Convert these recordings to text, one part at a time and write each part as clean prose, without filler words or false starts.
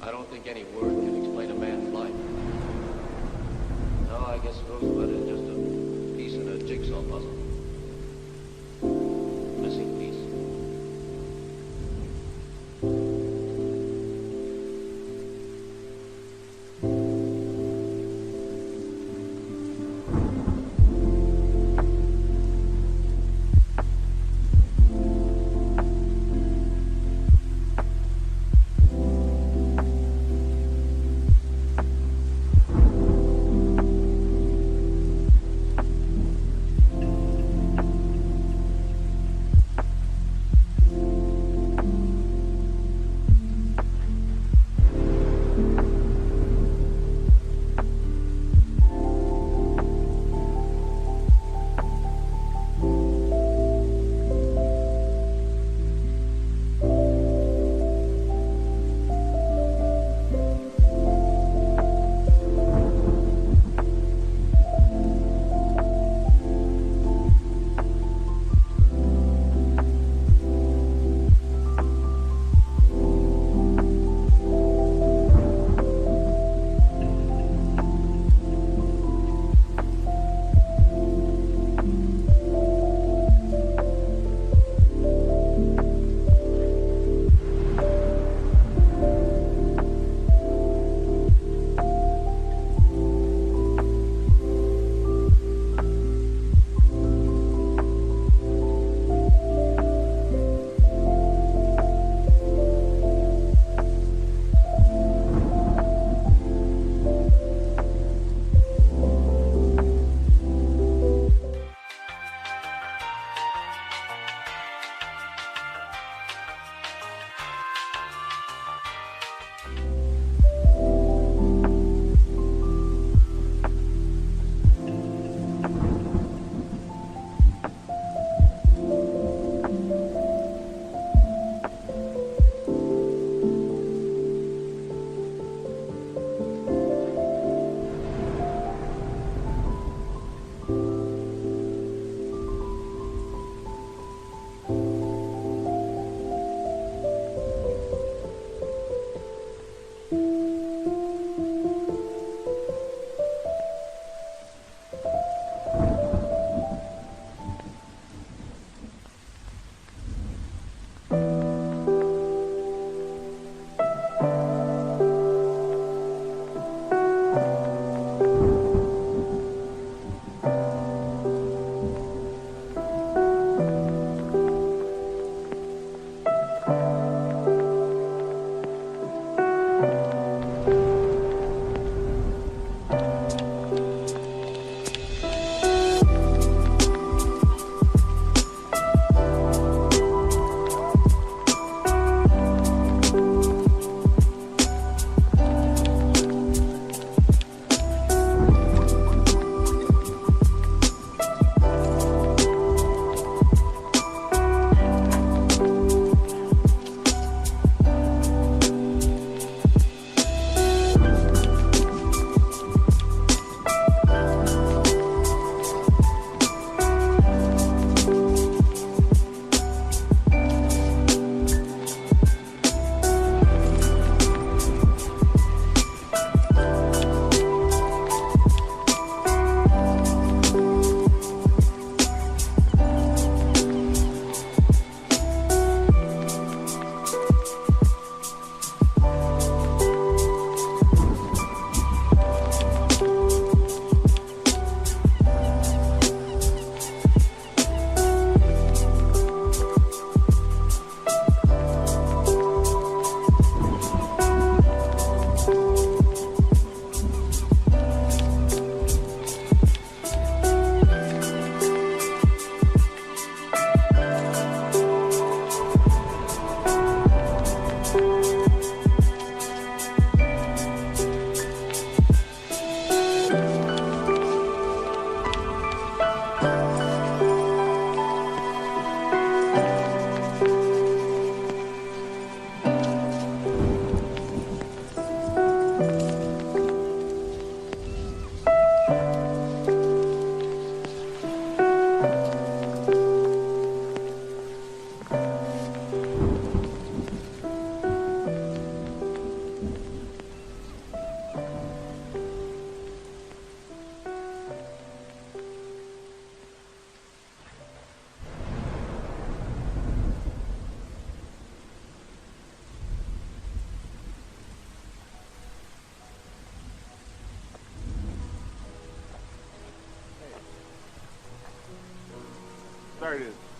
I don't think any word can explain a man's life. No, I guess Roosevelt is just a piece in a jigsaw puzzle. Missing piece.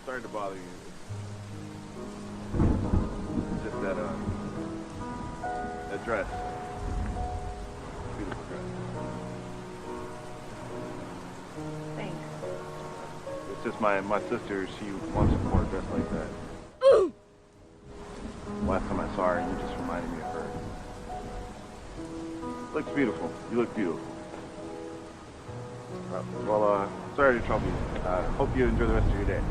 sorry to bother you. It's just that dress. Beautiful dress. Thanks. It's just my sister. She wants to wear a dress like that. Last time I saw her, you just reminded me of her. Looks beautiful. You look beautiful. Well, sorry to trouble you. Hope you enjoy the rest of your day.